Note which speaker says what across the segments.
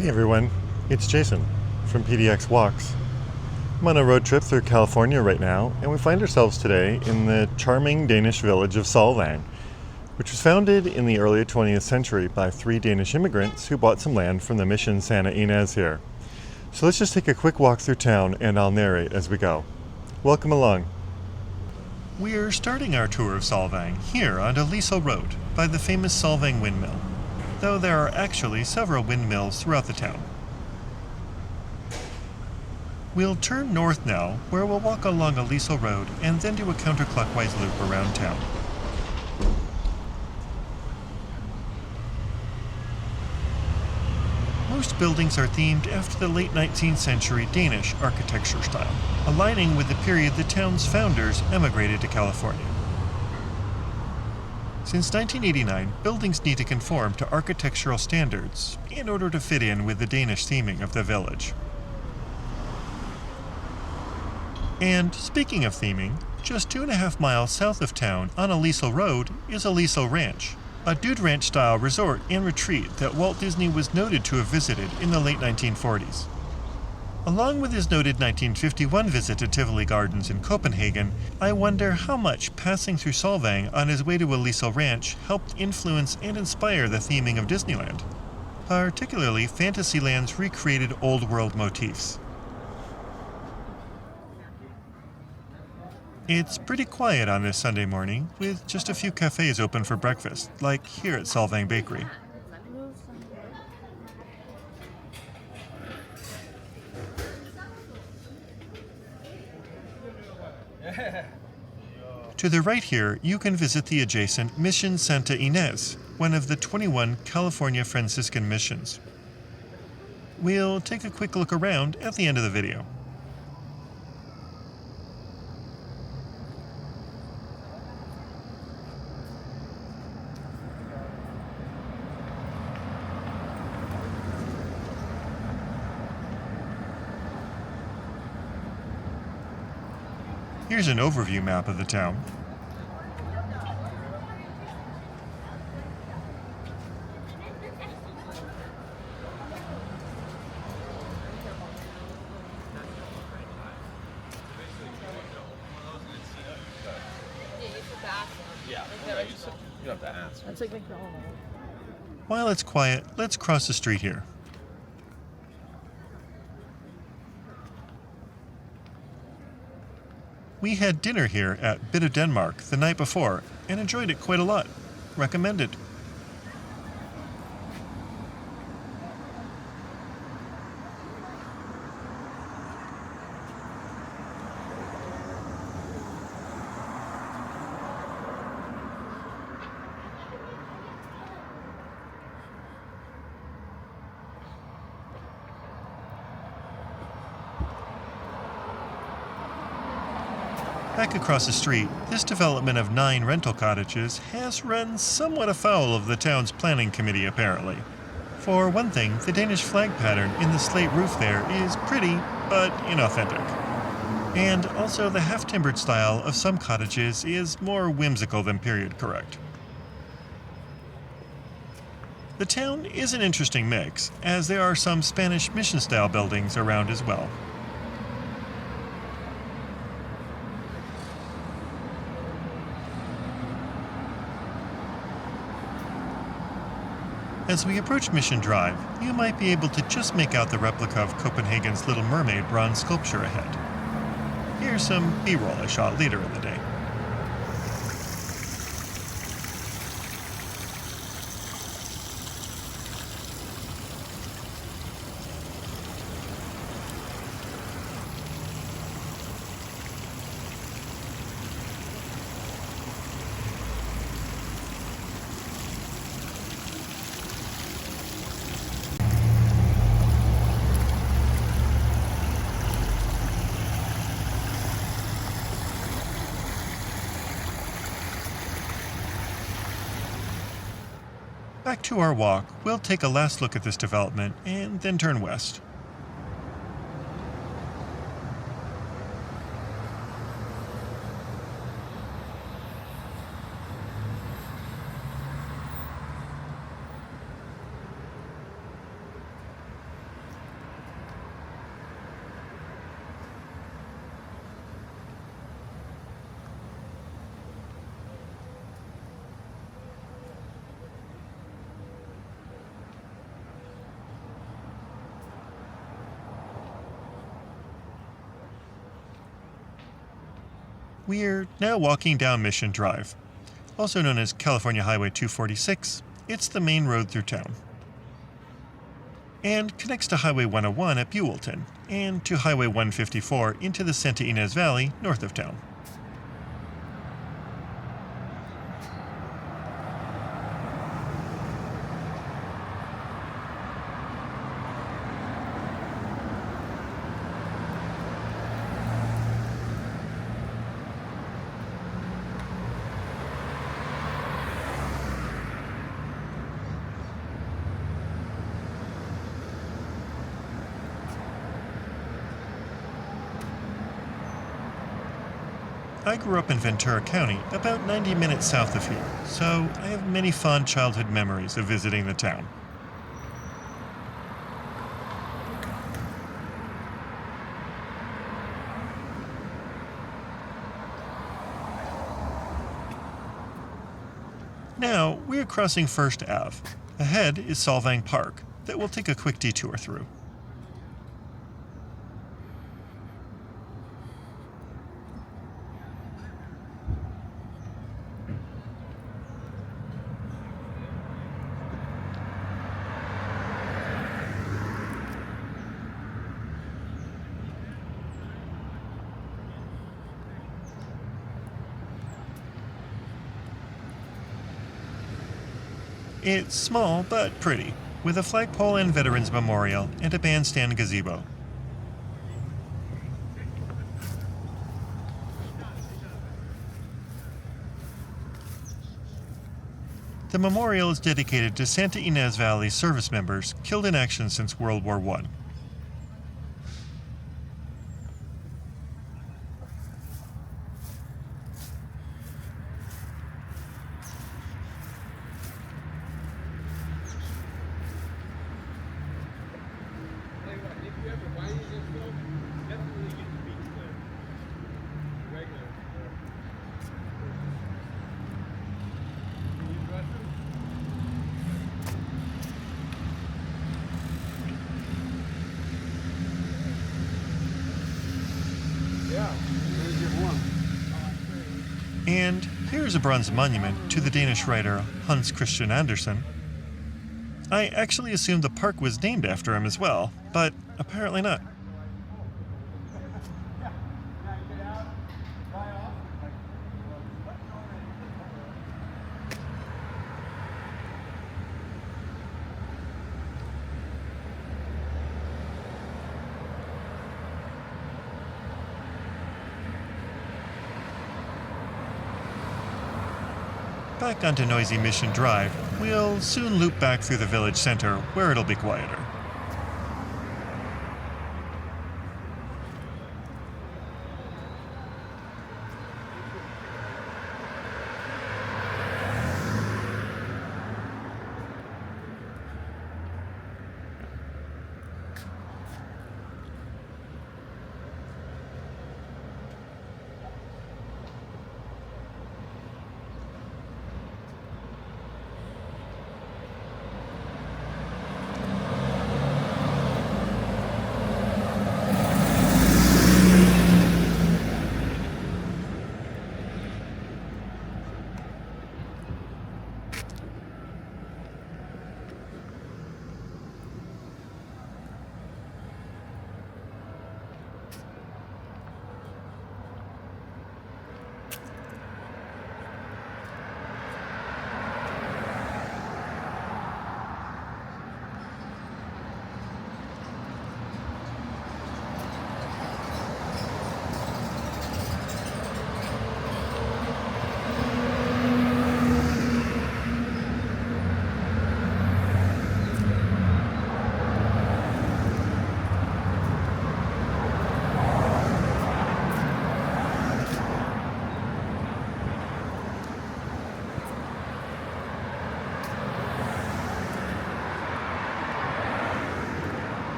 Speaker 1: Hey everyone, it's Jason from PDX Walks. I'm on a road trip through California right now, and we find ourselves today in the charming Danish village of Solvang, which was founded in the early 20th century by 3 Danish immigrants who bought some land from the mission Santa Ynez here. So let's just take a quick walk through town and I'll narrate as we go. Welcome along. We're starting our tour of Solvang here on Alisal Road by the famous Solvang windmill, though there are actually several windmills throughout the town. We'll turn north now, where we'll walk along Alisal Road and then do a counterclockwise loop around town. Most buildings are themed after the late 19th century Danish architecture style, aligning with the period the town's founders emigrated to California. Since 1989, buildings need to conform to architectural standards in order to fit in with the Danish theming of the village. And speaking of theming, just 2.5 miles south of town on Alisal Road is Alisal Ranch, a dude ranch-style resort and retreat that Walt Disney was noted to have visited in the late 1940s. Along with his noted 1951 visit to Tivoli Gardens in Copenhagen, I wonder how much passing through Solvang on his way to Alisal Ranch helped influence and inspire the theming of Disneyland, particularly Fantasyland's recreated Old World motifs. It's pretty quiet on this Sunday morning, with just a few cafes open for breakfast, like here at Solvang Bakery. To the right here, you can visit the adjacent Mission Santa Ynez, one of the 21 California Franciscan missions. We'll take a quick look around at the end of the video. Here's an overview map of the town.
Speaker 2: You have to ask.
Speaker 1: While it's quiet, let's cross the street here. We had dinner here at Bit of Denmark the night before and enjoyed it quite a lot. Recommended. Back across the street, this development of 9 rental cottages has run somewhat afoul of the town's planning committee, apparently. For one thing, the Danish flag pattern in the slate roof there is pretty, but inauthentic. And also the half-timbered style of some cottages is more whimsical than period correct. The town is an interesting mix, as there are some Spanish mission-style buildings around as well. As we approach Mission Drive, you might be able to just make out the replica of Copenhagen's Little Mermaid bronze sculpture ahead. Here's some B-roll I shot later in the day. Back to our walk, we'll take a last look at this development and then turn west. We're now walking down Mission Drive. Also known as California Highway 246, it's the main road through town. And connects to Highway 101 at Buellton, and to Highway 154 into the Santa Ynez Valley north of town. I grew up in Ventura County, about 90 minutes south of here, so I have many fond childhood memories of visiting the town. Now, we're crossing First Ave. Ahead is Solvang Park, that we'll take a quick detour through. It's small but pretty, with a flagpole and veterans memorial and a bandstand gazebo. The memorial is dedicated to Santa Ynez Valley service members killed in action since World War I. And here's a bronze monument to the Danish writer Hans Christian Andersen. I actually assumed the park was named after him as well, but apparently not. Back onto noisy Mission Drive, we'll soon loop back through the village center where it'll be quieter.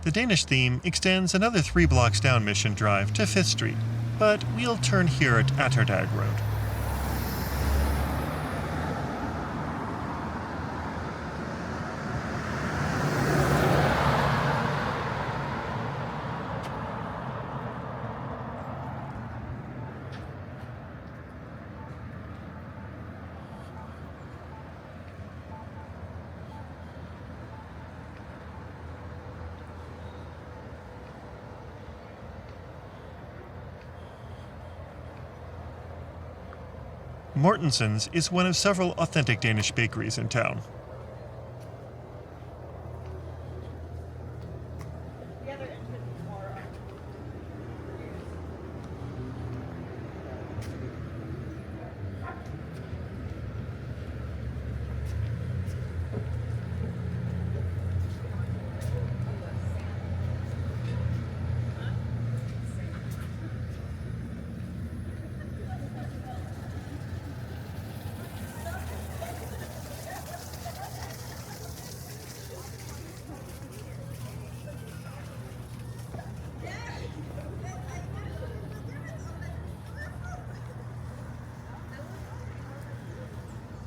Speaker 1: The Danish theme extends another 3 blocks down Mission Drive to 5th Street, but we'll turn here at Atterdag Road. Mortensen's is one of several authentic Danish bakeries in town.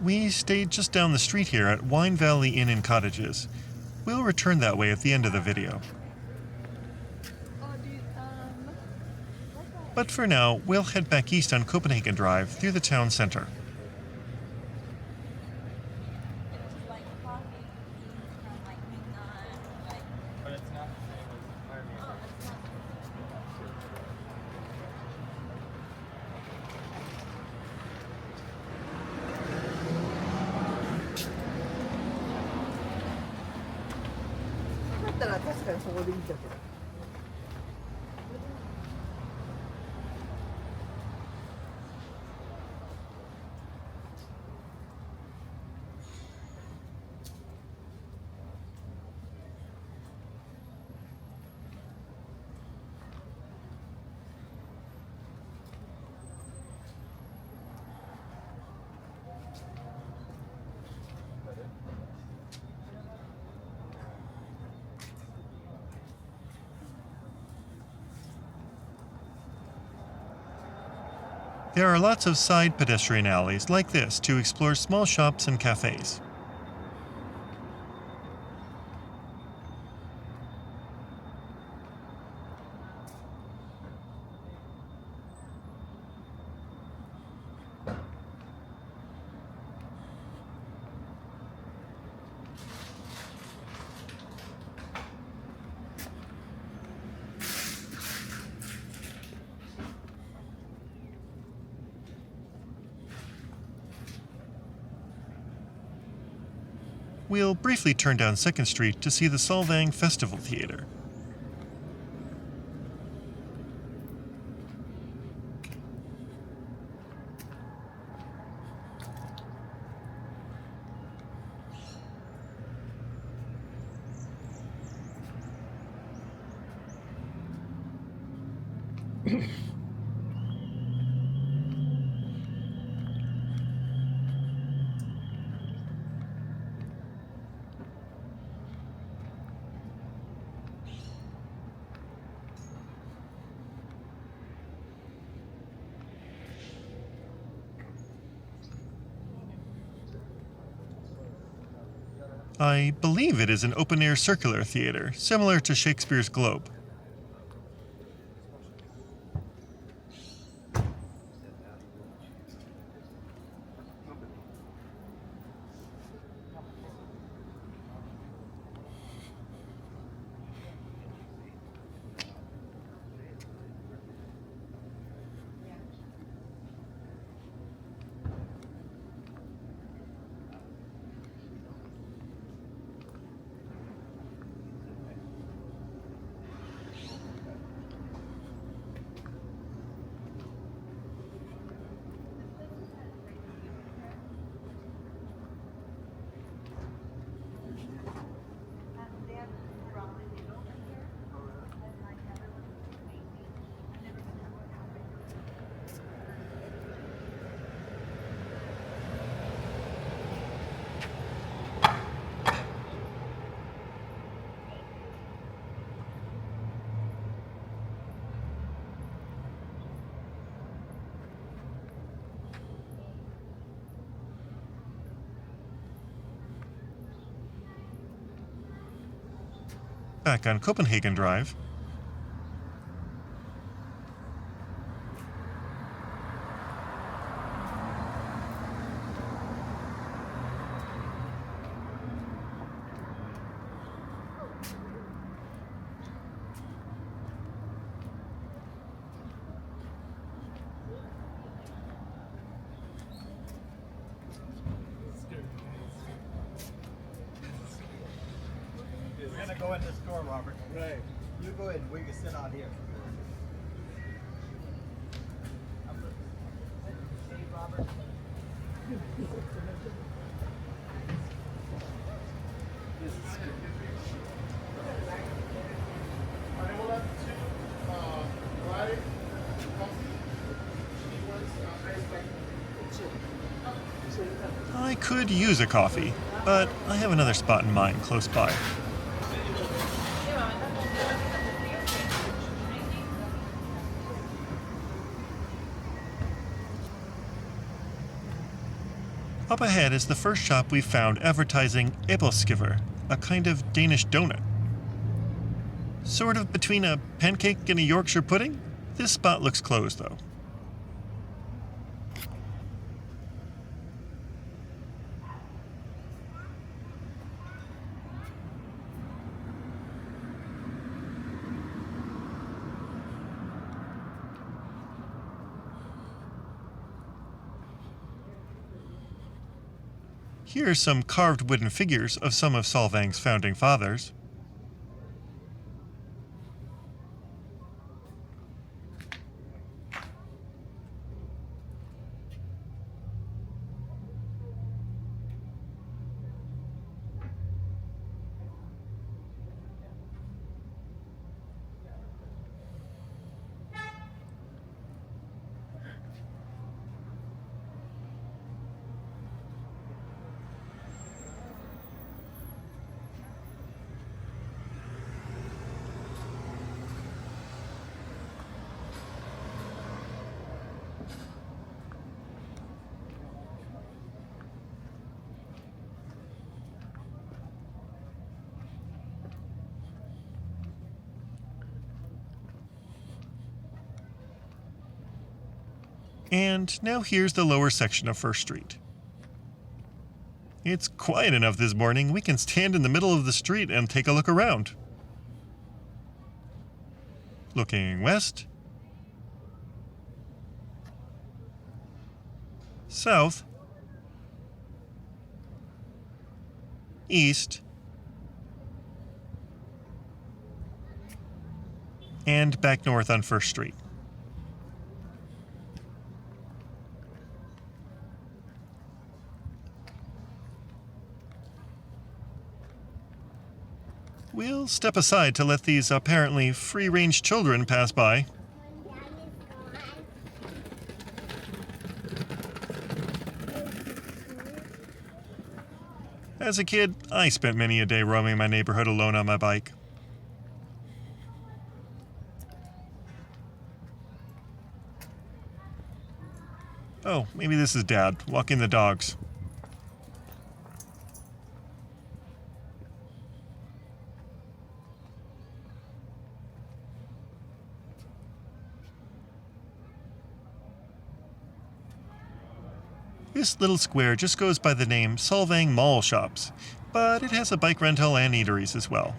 Speaker 1: We stayed just down the street here at Wine Valley Inn and Cottages. We'll return that way at the end of the video. But for now, we'll head back east on Copenhagen Drive through the town center. There are lots of side pedestrian alleys like this to explore small shops and cafes. We'll briefly turn down 2nd Street to see the Solvang Festival Theater. I believe it is an open-air circular theater, similar to Shakespeare's Globe. back on Copenhagen Drive.
Speaker 3: We're gonna go in the store, Robert. Right. You go in. We can sit out here. Hey, Robert. This is good.
Speaker 1: I could use a coffee, but I have another spot in mind close by. Up ahead is the first shop we've found advertising Æbleskiver, a kind of Danish donut. Sort of between a pancake and a Yorkshire pudding? This spot looks closed, though. Here are some carved wooden figures of some of Solvang's founding fathers. And now here's the lower section of First Street. It's quiet enough this morning we can stand in the middle of the street and take a look around. Looking west, south, east, and back north on First Street. We'll step aside to let these apparently free-range children pass by. As a kid, I spent many a day roaming my neighborhood alone on my bike. Oh, maybe this is Dad, walking the dogs. This little square just goes by the name Solvang Mall Shops, but it has a bike rental and eateries as well.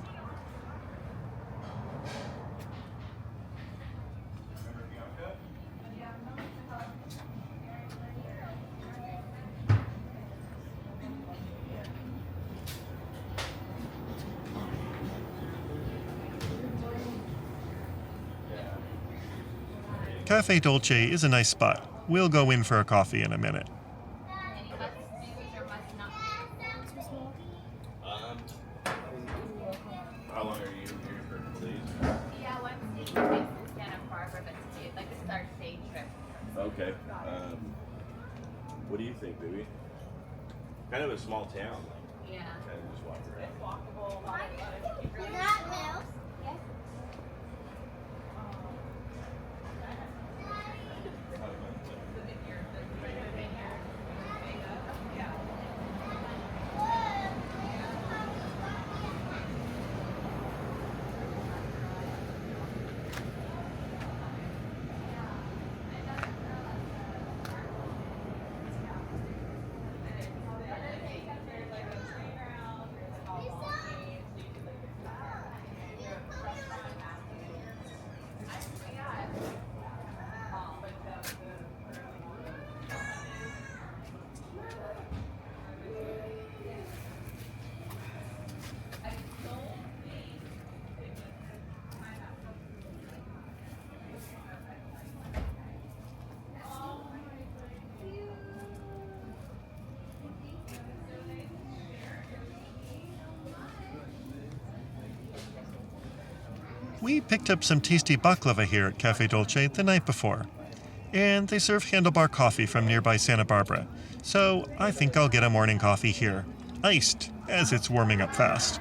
Speaker 1: Cafe Dolce is a nice spot. We'll go in for a coffee in a minute.
Speaker 2: How long are you here for, please?
Speaker 4: Yeah, one state in Santa Barbara, but it's like a start day trip.
Speaker 2: Okay. What do you think, baby? Kind of a small town.
Speaker 4: Yeah.
Speaker 2: Kind of just walk around.
Speaker 4: It's walkable.
Speaker 1: We picked up some tasty baklava here at Cafe Dolce the night before, and they serve handlebar coffee from nearby Santa Barbara, so I think I'll get a morning coffee here, iced, as it's warming up fast.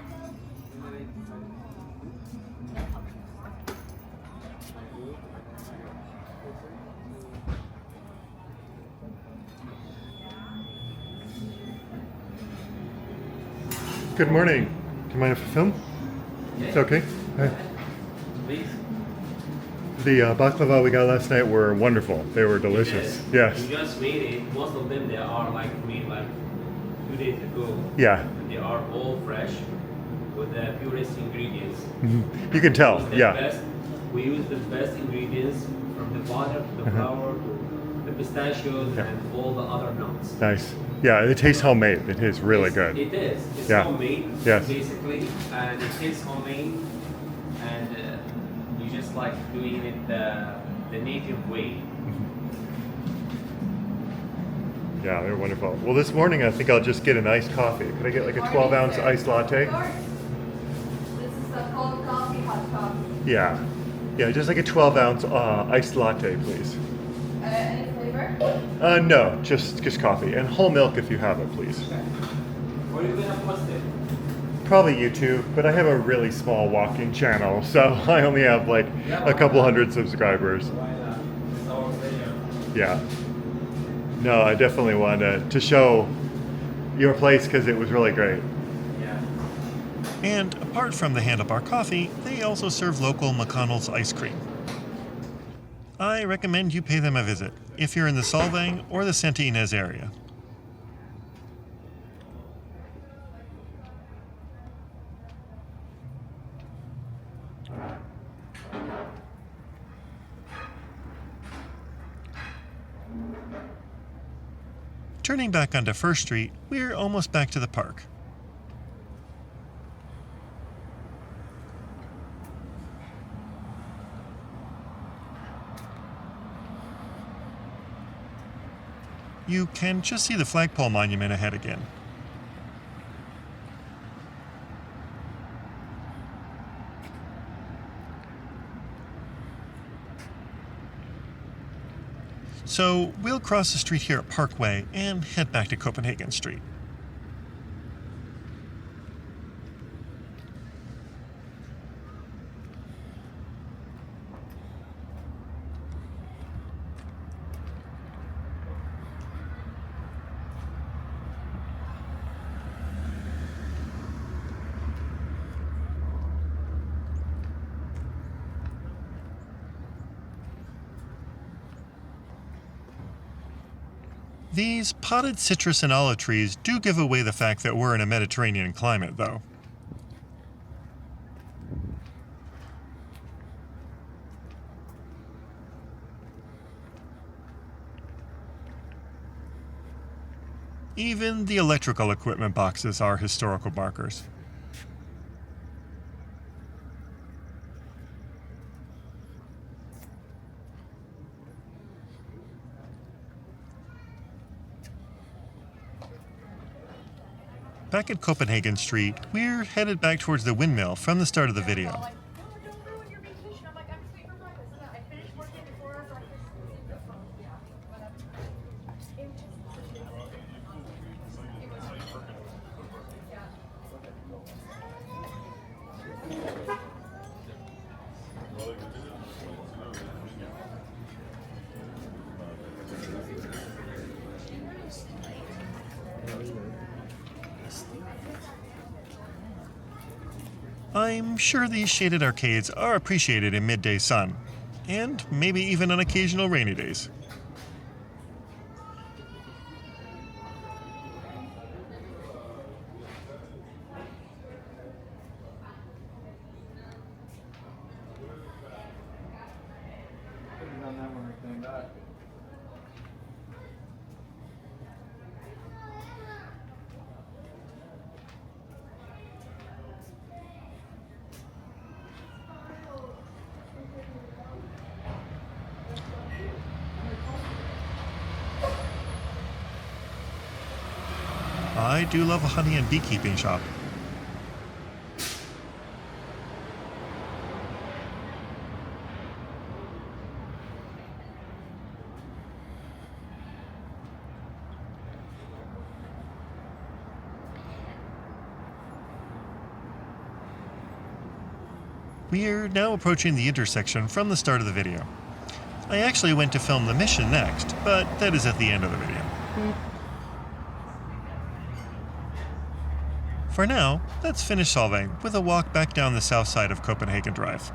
Speaker 1: Good morning. Do you mind if I film? It's okay. Hi.
Speaker 5: Please.
Speaker 1: The baklava we got last night were wonderful. They were delicious. Yes.
Speaker 5: You just made it. Most of them they are like made like 2 days ago.
Speaker 1: Yeah.
Speaker 5: They are all fresh with the purest ingredients.
Speaker 1: You can tell.
Speaker 5: The
Speaker 1: Yeah.
Speaker 5: Best, we use the best ingredients from the butter to the flour to the pistachios and all the other nuts.
Speaker 1: Nice. Yeah, it tastes homemade. It is really good.
Speaker 5: It is. It's
Speaker 1: Yeah.
Speaker 5: homemade,
Speaker 1: Yes.
Speaker 5: basically, and it tastes homemade, and you just like doing it the native way.
Speaker 1: Yeah, they're wonderful. Well, this morning I think I'll just get an iced coffee. Could I get like a 12-ounce iced latte?
Speaker 4: Of course. This is the cold coffee, hot coffee.
Speaker 1: Yeah. Yeah, just like a 12-ounce iced latte, please.
Speaker 4: Any flavor?
Speaker 1: No, just coffee. And whole milk if you have it, please.
Speaker 5: What are you gonna post it?
Speaker 1: Probably YouTube, but I have a really small walking channel, so I only have like a couple hundred subscribers.
Speaker 5: Why not? It's our video.
Speaker 1: Yeah. No, I definitely wanted to show your place because it was really great.
Speaker 5: Yeah.
Speaker 1: And apart from the handlebar coffee, they also serve local McConnell's ice cream. I recommend you pay them a visit if you're in the Solvang or the Santa Ynez area. Turning back onto First Street, we're almost back to the park. You can just see the flagpole monument ahead again. So we'll cross the street here at Parkway and head back to Copenhagen Street. These potted citrus and olive trees do give away the fact that we're in a Mediterranean climate, though. Even the electrical equipment boxes are historical markers. Back at Copenhagen Street, we're headed back towards the windmill from the start of the video.
Speaker 4: Like, no, don't ruin your vacation. I'm like, I'm just waiting for breakfast. And I finished working before breakfast. Yeah, whatever. It was just, it was,
Speaker 1: I'm sure these shaded arcades are appreciated in midday sun, and maybe even on occasional rainy days.
Speaker 3: Could've done that when we came back.
Speaker 1: I do love a honey and beekeeping shop. We're now approaching the intersection from the start of the video. I actually went to film the mission next, but that is at the end of the video. For now, let's finish Solvang with a walk back down the south side of Copenhagen Drive,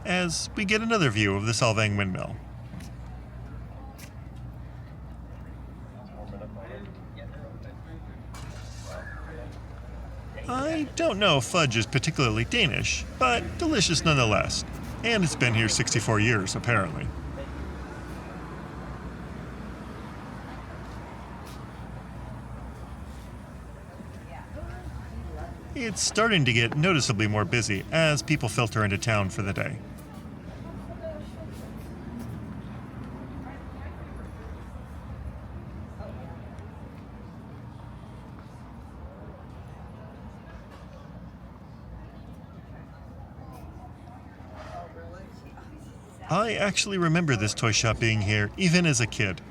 Speaker 1: as we get another view of the Solvang windmill. I don't know if fudge is particularly Danish, but delicious nonetheless. And it's been here 64 years, apparently. It's starting to get noticeably more busy as people filter into town for the day. I actually remember this toy shop being here even as a kid.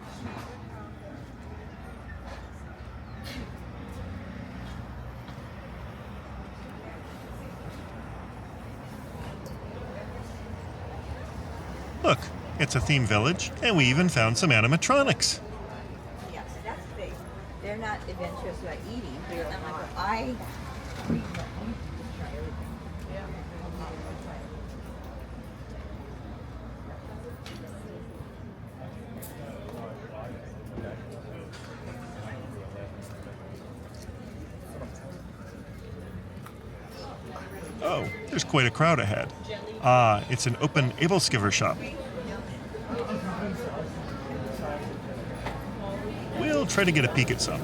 Speaker 1: Look, it's a theme village, and we even found some animatronics.
Speaker 6: Yeah, so that's big. They're not adventurous about eating. They're like,
Speaker 1: Oh, there's quite a crowd ahead. Ah, it's an open Æbleskiver shop. We'll try to get a peek at some.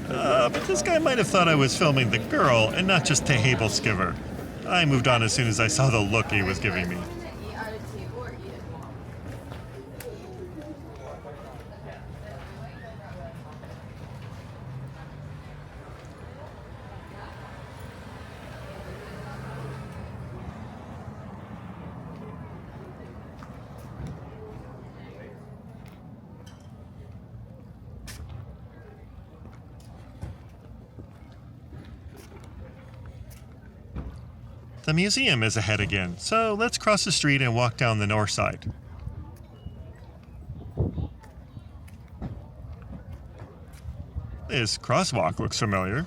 Speaker 1: But this guy might have thought I was filming the girl and not just the Æbleskiver. I moved on as soon as I saw the look he was giving me. The museum is ahead again, so let's cross the street and walk down the north side. This crosswalk looks familiar.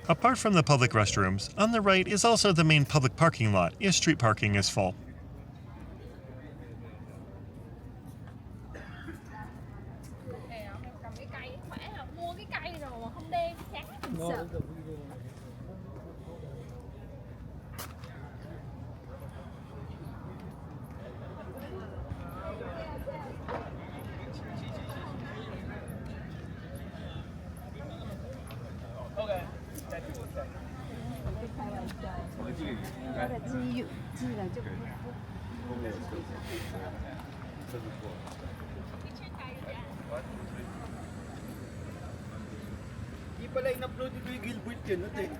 Speaker 1: Apart from the public restrooms, on the right is also the main public parking lot if street parking is full.
Speaker 4: Cầm cái cây khỏe là mua cái cây rồi mà không đem chán mình sợ.
Speaker 3: Di pala in-upload ito yung Gilbert yun, natin.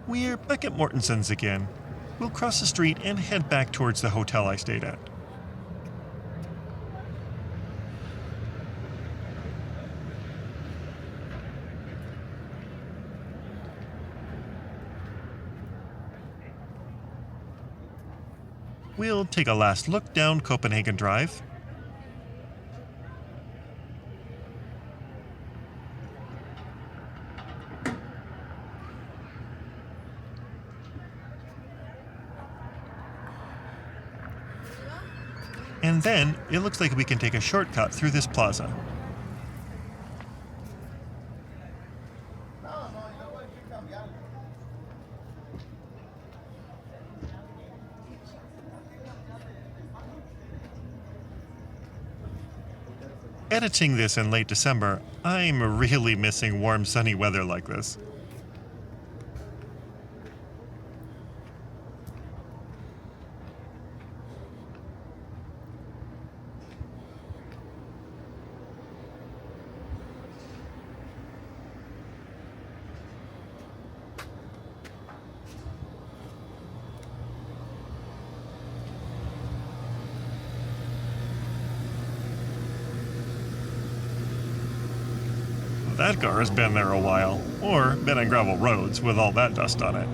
Speaker 1: We're back at Mortenson's again. We'll cross the street and head back towards the hotel I stayed at. We'll take a last look down Copenhagen Drive. And then it looks like we can take a shortcut through this plaza. Editing this in late December, I'm really missing warm, sunny weather like this. That car has been there a while, or been on gravel roads with all that dust on it.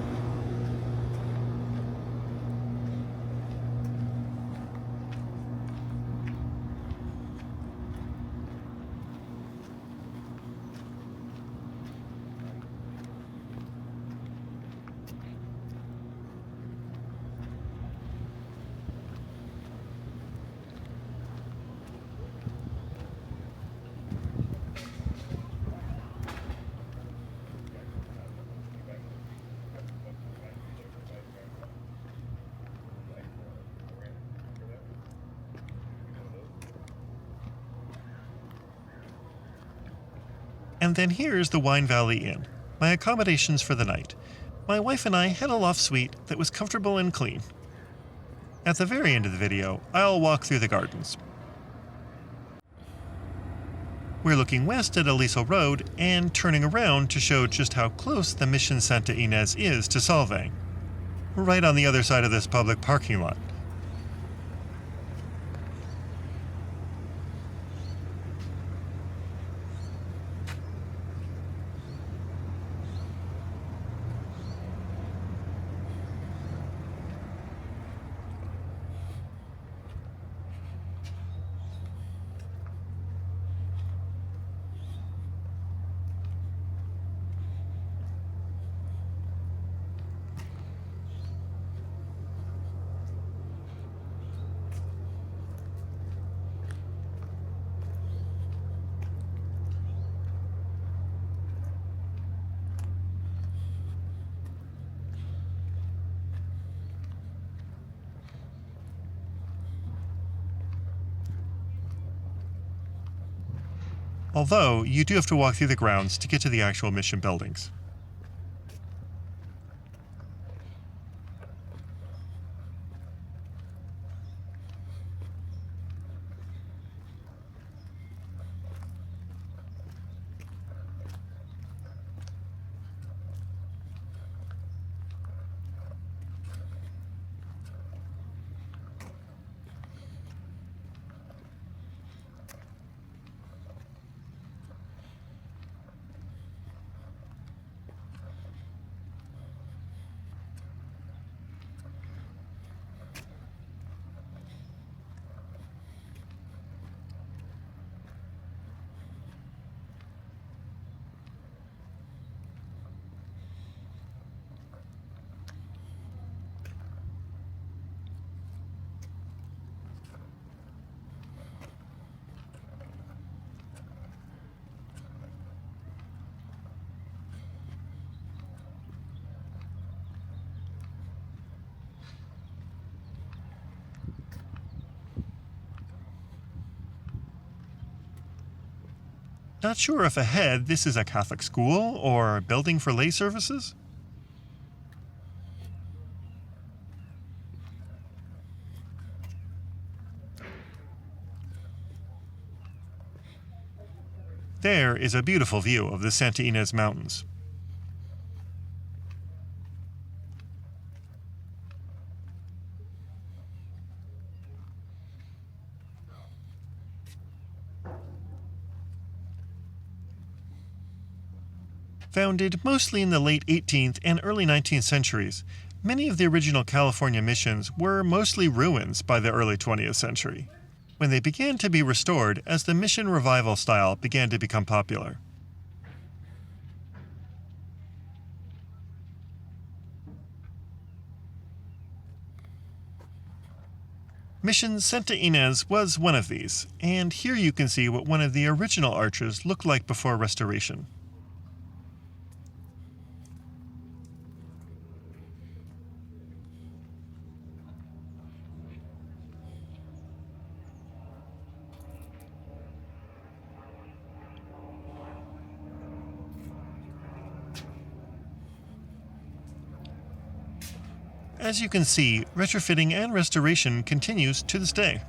Speaker 1: And then here's the Wine Valley Inn, my accommodations for the night. My wife and I had a loft suite that was comfortable and clean. At the very end of the video, I'll walk through the gardens. We're looking west at Alisal Road and turning around to show just how close the Mission Santa Ynez is to Solvang. Right on the other side of this public parking lot. Although, you do have to walk through the grounds to get to the actual mission buildings. Not sure if ahead this is a Catholic school or a building for lay services? There is a beautiful view of the Santa Ynez Mountains. Founded mostly in the late 18th and early 19th centuries, many of the original California missions were mostly ruins by the early 20th century, when they began to be restored as the mission revival style began to become popular. Mission Santa Ynez was one of these, and here you can see what one of the original arches looked like before restoration. As you can see, retrofitting and restoration continues to this day.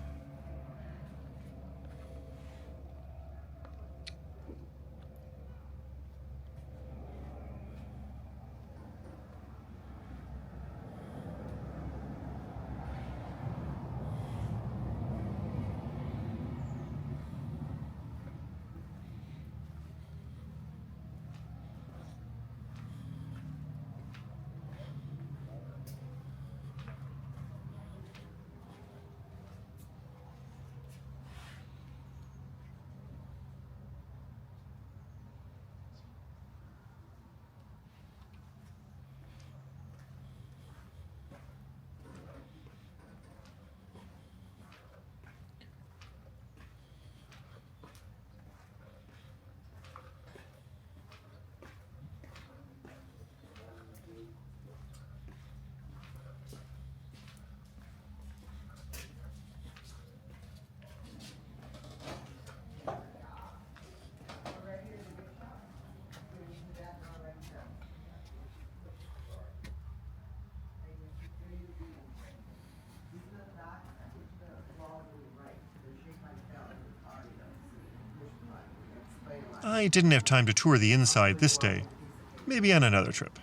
Speaker 1: I didn't have time to tour the inside this day. Maybe on another trip.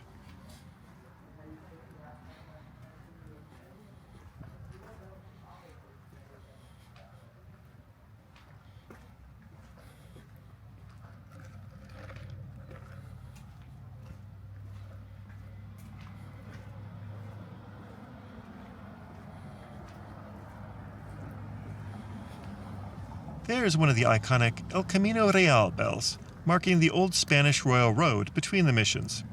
Speaker 1: There's one of the iconic El Camino Real bells, marking the old Spanish royal road between the missions.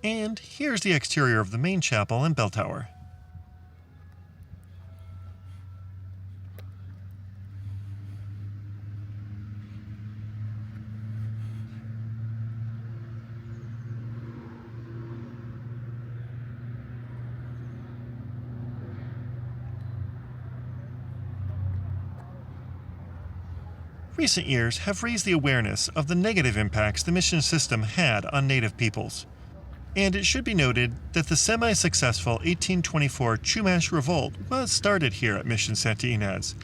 Speaker 1: And here's the exterior of the main chapel and bell tower. Recent years have raised the awareness of the negative impacts the mission system had on native peoples. And it should be noted that the semi-successful 1824 Chumash Revolt was started here at Mission Santa Ynez,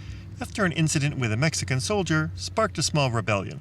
Speaker 1: after an incident with a Mexican soldier sparked a small rebellion.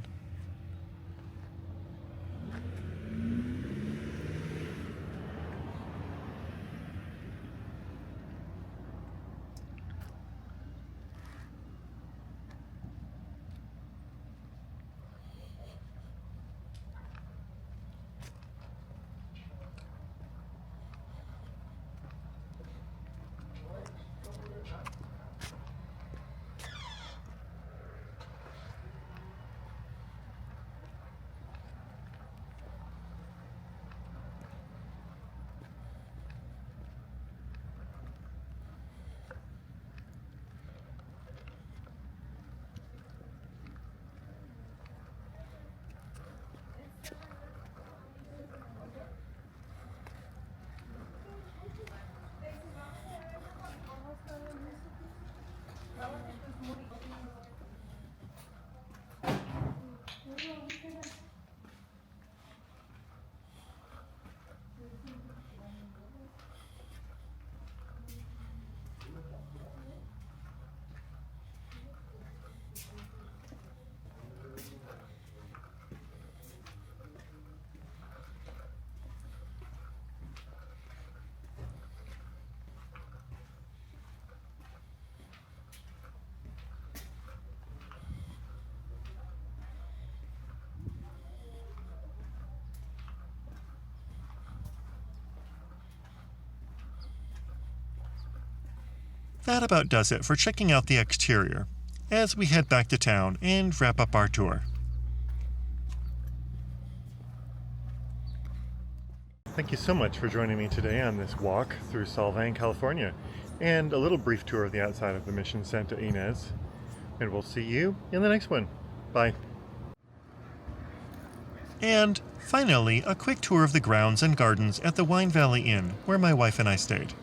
Speaker 1: that about does it for checking out the exterior, as we head back to town and wrap up our tour. Thank you so much for joining me today on this walk through Solvang, California, and a little brief tour of the outside of the mission Santa Ynez. And we'll see you in the next one. Bye. And finally, a quick tour of the grounds and gardens at the Wine Valley Inn, where my wife and I stayed.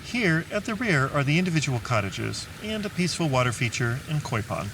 Speaker 1: Here, at the rear, are the individual cottages and a peaceful water feature and koi pond.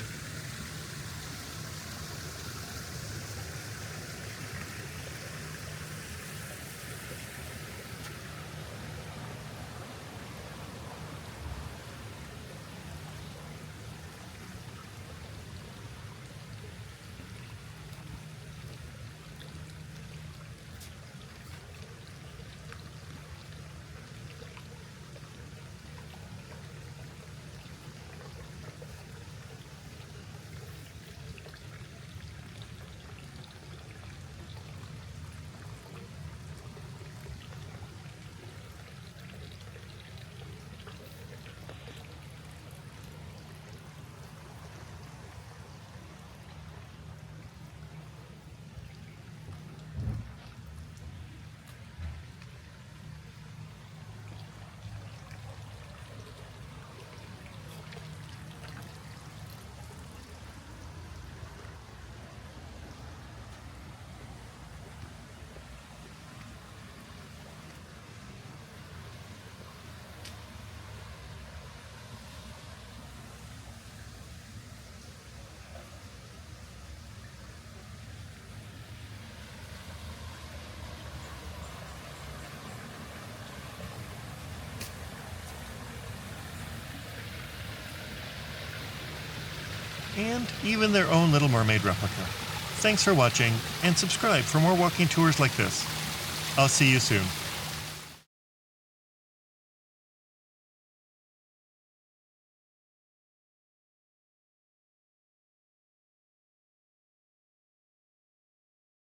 Speaker 1: And even their own Little Mermaid replica. Thanks for watching, and subscribe for more walking tours like this. I'll see you soon.